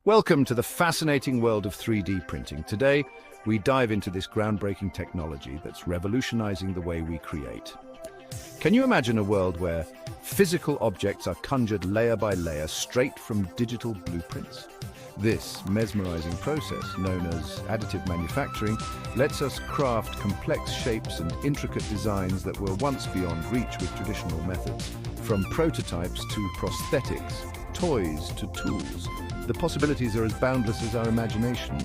Welcome to the fascinating world of 3D printing. Today, we dive into this groundbreaking technology that's revolutionizing the way we create. Can you imagine a world where physical objects are conjured layer by layer straight from digital blueprints? This mesmerizing process, known as additive manufacturing, lets us craft complex shapes and intricate designs that were once beyond reach with traditional methods. From prototypes to prosthetics, toys to tools, the possibilities are as boundless as our imaginations.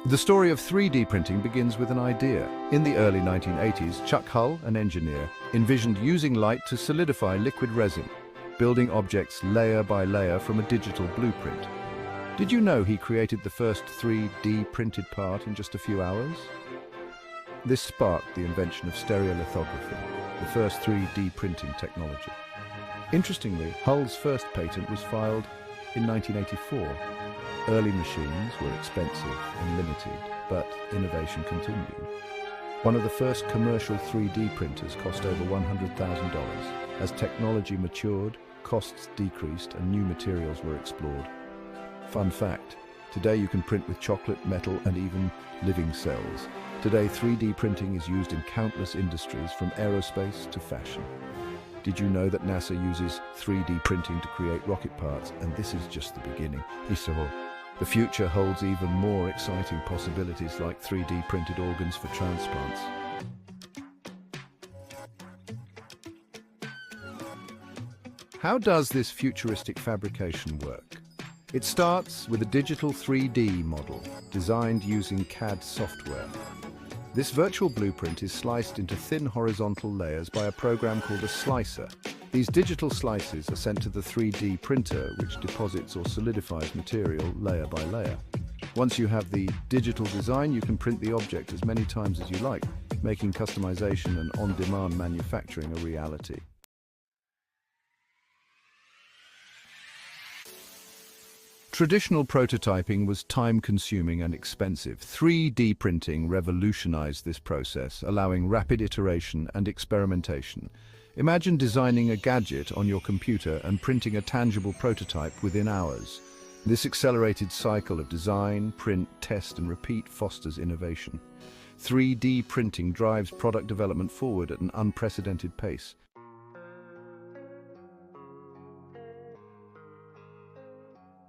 The story of 3D printing begins with an idea. In the early 1980s, Chuck Hull, an engineer, envisioned using light to solidify liquid resin, building objects layer by layer from a digital blueprint. Did you know he created the first 3D printed part in just a few hours? This sparked the invention of stereolithography, the first 3D printing technology. Interestingly, Hull's first patent was filed in 1984. Early machines were expensive and limited, but innovation continued. One of the first commercial 3D printers cost over $100,000. As technology matured, costs decreased and new materials were explored. Fun fact, today you can print with chocolate, metal and even living cells. Today 3D printing is used in countless industries, from aerospace to fashion. Did you know that NASA uses 3D printing to create rocket parts? And this is just the beginning. The future holds even more exciting possibilities, like 3D printed organs for transplants. How does this futuristic fabrication work? It starts with a digital 3D model designed using CAD software. This virtual blueprint is sliced into thin horizontal layers by a program called a slicer. These digital slices are sent to the 3D printer, which deposits or solidifies material layer by layer. Once you have the digital design, you can print the object as many times as you like, making customization and on-demand manufacturing a reality. Traditional prototyping was time-consuming and expensive. 3D printing revolutionized this process, allowing rapid iteration and experimentation. Imagine designing a gadget on your computer and printing a tangible prototype within hours. This accelerated cycle of design, print, test, and repeat fosters innovation. 3D printing drives product development forward at an unprecedented pace.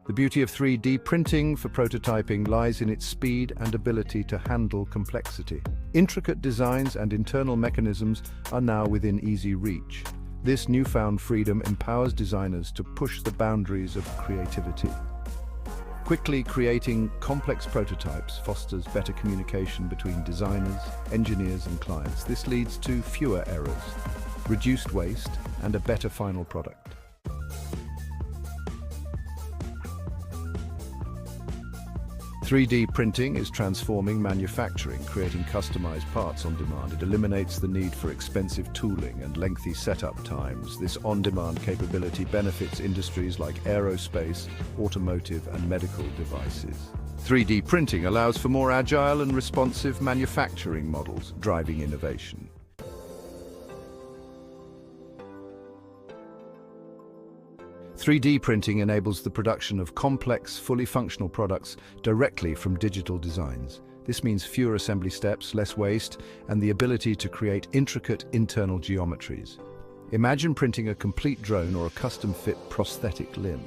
The beauty of 3D printing for prototyping lies in its speed and ability to handle complexity. Intricate designs and internal mechanisms are now within easy reach. This newfound freedom empowers designers to push the boundaries of creativity. Quickly creating complex prototypes fosters better communication between designers, engineers, and clients. This leads to fewer errors, reduced waste, and a better final product. 3D printing is transforming manufacturing, creating customized parts on demand. It eliminates the need for expensive tooling and lengthy setup times. This on-demand capability benefits industries like aerospace, automotive, and medical devices. 3D printing allows for more agile and responsive manufacturing models, driving innovation. "3D printing enables the production of complex, fully functional products directly from digital designs. This means fewer assembly steps, less waste, and the ability to create intricate internal geometries. Imagine printing a complete drone or a custom-fit prosthetic limb.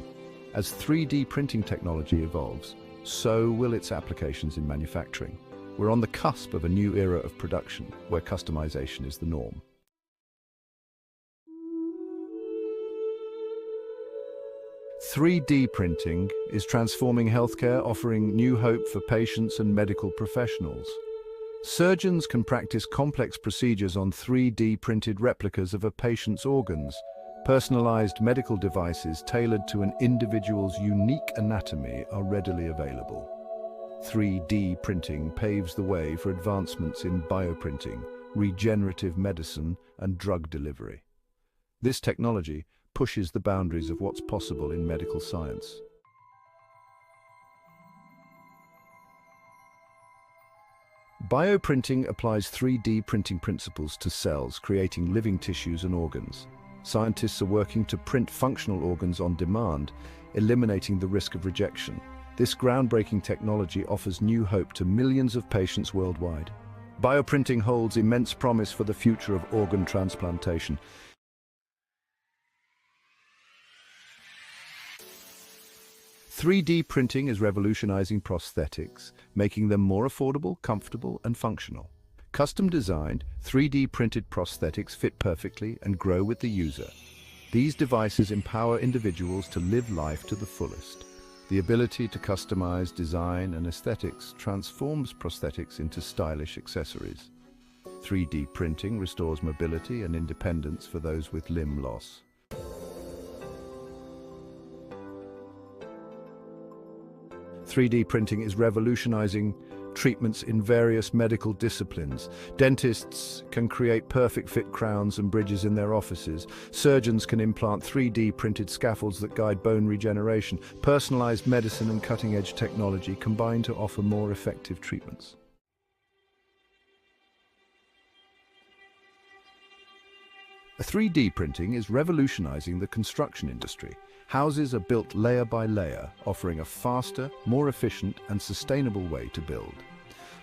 As 3D printing technology evolves, so will its applications in manufacturing. We're on the cusp of a new era of production, where customization is the norm. 3D printing is transforming healthcare, offering new hope for patients and medical professionals. Surgeons can practice complex procedures on 3D printed replicas of a patient's organs. Personalized medical devices tailored to an individual's unique anatomy are readily available. 3D printing paves the way for advancements in bioprinting, regenerative medicine, and drug delivery. This technology pushes the boundaries of what's possible in medical science. Bioprinting applies 3D printing principles to cells, creating living tissues and organs. Scientists are working to print functional organs on demand, eliminating the risk of rejection. This groundbreaking technology offers new hope to millions of patients worldwide. Bioprinting holds immense promise for the future of organ transplantation. "3D printing is revolutionizing prosthetics, making them more affordable, comfortable, and functional. Custom-designed, 3D printed prosthetics fit perfectly and grow with the user. These devices empower individuals to live life to the fullest. The ability to customize design and aesthetics transforms prosthetics into stylish accessories. 3D printing restores mobility and independence for those with limb loss." 3D printing is revolutionizing treatments in various medical disciplines. Dentists can create perfect fit crowns and bridges in their offices. Surgeons can implant 3D printed scaffolds that guide bone regeneration. Personalized medicine and cutting-edge technology combine to offer more effective treatments. A 3D printing is revolutionizing the construction industry. Houses are built layer by layer, offering a faster, more efficient and sustainable way to build.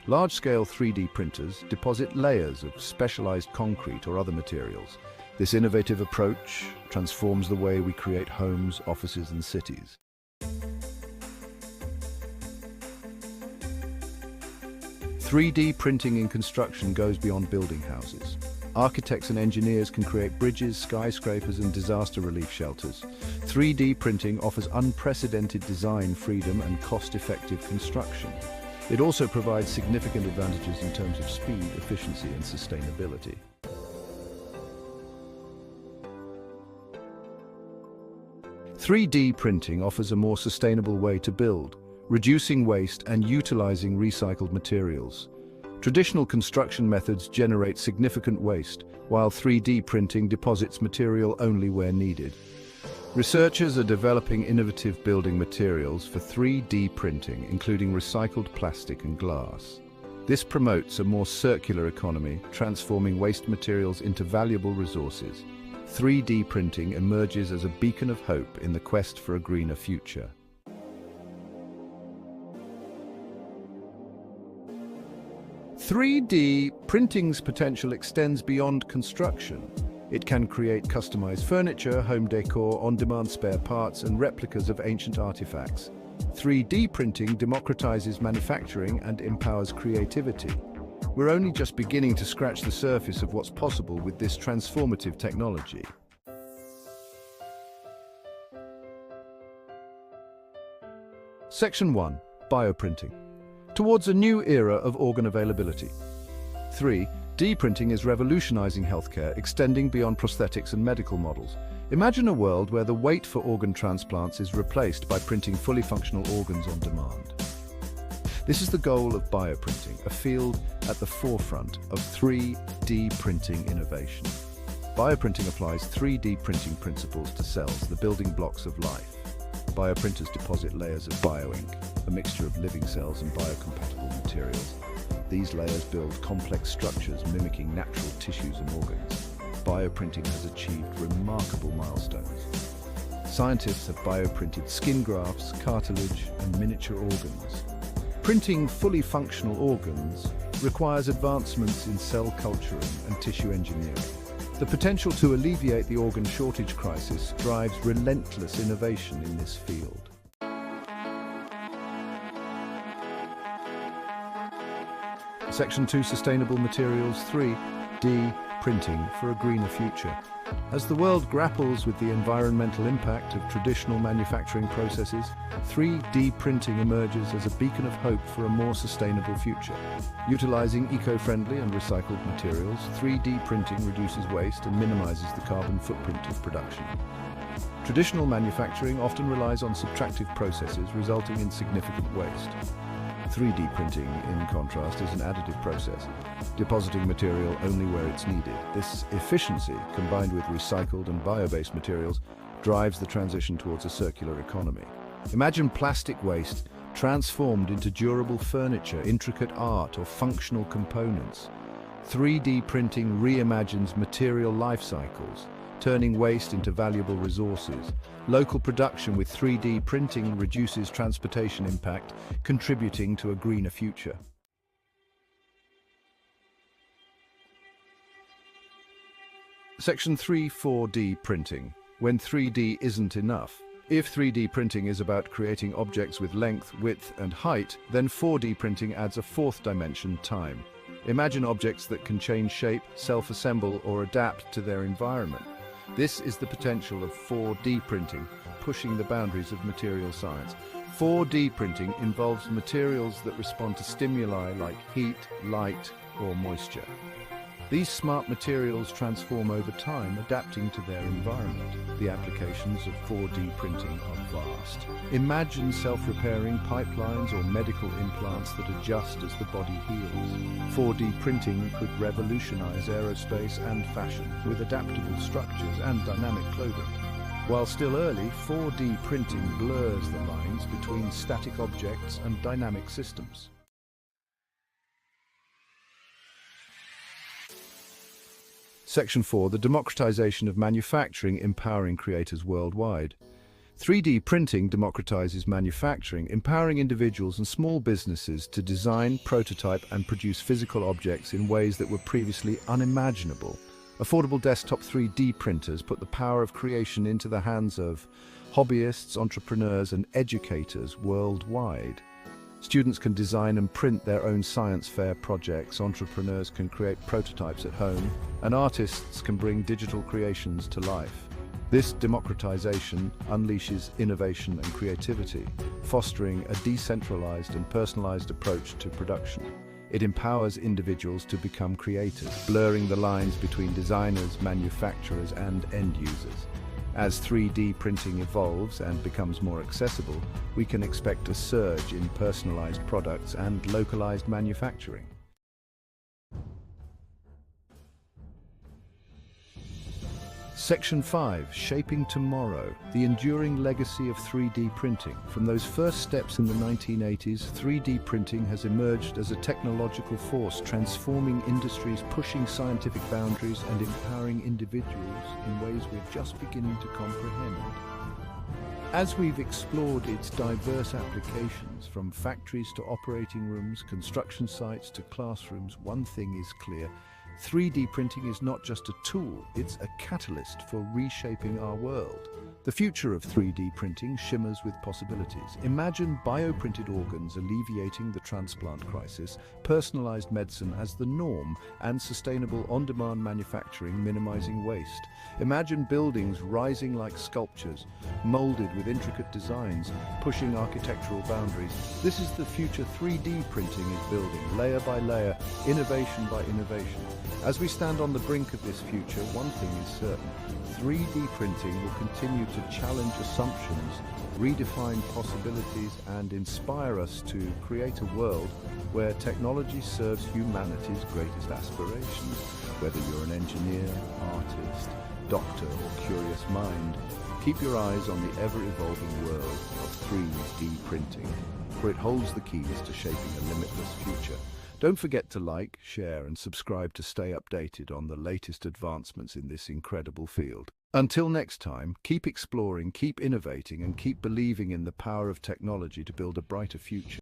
Large-scale 3D printers deposit layers of specialized concrete or other materials. This innovative approach transforms the way we create homes, offices and cities. "3D printing in construction goes beyond building houses. Architects and engineers can create bridges, skyscrapers and disaster relief shelters. 3D printing offers unprecedented design freedom and cost-effective construction. It also provides significant advantages in terms of speed, efficiency and sustainability. "3D printing offers a more sustainable way to build, reducing waste and utilizing recycled materials. Traditional construction methods generate significant waste, while 3D printing deposits material only where needed. Researchers are developing innovative building materials for 3D printing, including recycled plastic and glass. This promotes a more circular economy, transforming waste materials into valuable resources. 3D printing emerges as a beacon of hope in the quest for a greener future. 3D printing's potential extends beyond construction. It can create customized furniture, home decor, on-demand spare parts, and replicas of ancient artifacts. 3D printing democratizes manufacturing and empowers creativity. We're only just beginning to scratch the surface of what's possible with this transformative technology. Section 1. Bioprinting. Towards a new era of organ availability. 3D printing is revolutionizing healthcare, extending beyond prosthetics and medical models. Imagine a world where the wait for organ transplants is replaced by printing fully functional organs on demand. This is the goal of bioprinting, a field at the forefront of 3D printing innovation. Bioprinting applies 3D printing principles to cells, the building blocks of life. Bioprinters deposit layers of bioink, a mixture of living cells and biocompatible materials. These layers build complex structures mimicking natural tissues and organs. Bioprinting has achieved remarkable milestones. Scientists have bioprinted skin grafts, cartilage, and miniature organs. Printing fully functional organs requires advancements in cell culturing and tissue engineering. The potential to alleviate the organ shortage crisis drives relentless innovation in this field. Section 2. Sustainable materials. 3D printing for a greener future. As the world grapples with the environmental impact of traditional manufacturing processes, 3D printing emerges as a beacon of hope for a more sustainable future. Utilizing eco-friendly and recycled materials, 3D printing reduces waste and minimizes the carbon footprint of production. Traditional manufacturing often relies on subtractive processes, resulting in significant waste. 3D printing, in contrast, is an additive process, depositing material only where it's needed. This efficiency, combined with recycled and bio-based materials, drives the transition towards a circular economy. Imagine plastic waste transformed into durable furniture, intricate art, or functional components. 3D printing reimagines material life cycles, turning waste into valuable resources. Local production with 3D printing reduces transportation impact, contributing to a greener future. Section 3, 4D printing. When 3D isn't enough. If 3D printing is about creating objects with length, width, and height, then 4D printing adds a fourth dimension, time. Imagine objects that can change shape, self-assemble, or adapt to their environment. This is the potential of 4D printing, pushing the boundaries of material science. 4D printing involves materials that respond to stimuli like heat, light, or moisture. These smart materials transform over time, adapting to their environment. The applications of 4D printing are vast. Imagine self-repairing pipelines or medical implants that adjust as the body heals. 4D printing could revolutionize aerospace and fashion with adaptable structures and dynamic clothing. While still early, 4D printing blurs the lines between static objects and dynamic systems. Section 4, the democratization of manufacturing, empowering creators worldwide. 3D printing democratizes manufacturing, empowering individuals and small businesses to design, prototype, and produce physical objects in ways that were previously unimaginable. Affordable desktop 3D printers put the power of creation into the hands of hobbyists, entrepreneurs, and educators worldwide. Students can design and print their own science fair projects, entrepreneurs can create prototypes at home, and artists can bring digital creations to life. This democratization unleashes innovation and creativity, fostering a decentralized and personalized approach to production. It empowers individuals to become creators, blurring the lines between designers, manufacturers, and end users. As 3D printing evolves and becomes more accessible, we can expect a surge in personalized products and localized manufacturing. Section 5, Shaping Tomorrow, the enduring legacy of 3D printing. From those first steps in the 1980s, 3D printing has emerged as a technological force, transforming industries, pushing scientific boundaries, and empowering individuals in ways we're just beginning to comprehend. As we've explored its diverse applications, from factories to operating rooms, construction sites to classrooms, one thing is clear. 3D printing is not just a tool, it's a catalyst for reshaping our world. The future of 3D printing shimmers with possibilities. Imagine bioprinted organs alleviating the transplant crisis, personalized medicine as the norm, and sustainable on-demand manufacturing minimizing waste. Imagine buildings rising like sculptures, molded with intricate designs, pushing architectural boundaries. This is the future 3D printing is building, layer by layer, innovation by innovation. As we stand on the brink of this future, one thing is certain. 3D printing will continue to challenge assumptions, redefine possibilities, and inspire us to create a world where technology serves humanity's greatest aspirations. Whether you're an engineer, artist, doctor, or curious mind, keep your eyes on the ever-evolving world of 3D printing, for it holds the keys to shaping a limitless future. Don't forget to like, share, and subscribe to stay updated on the latest advancements in this incredible field. Until next time, keep exploring, keep innovating, and keep believing in the power of technology to build a brighter future.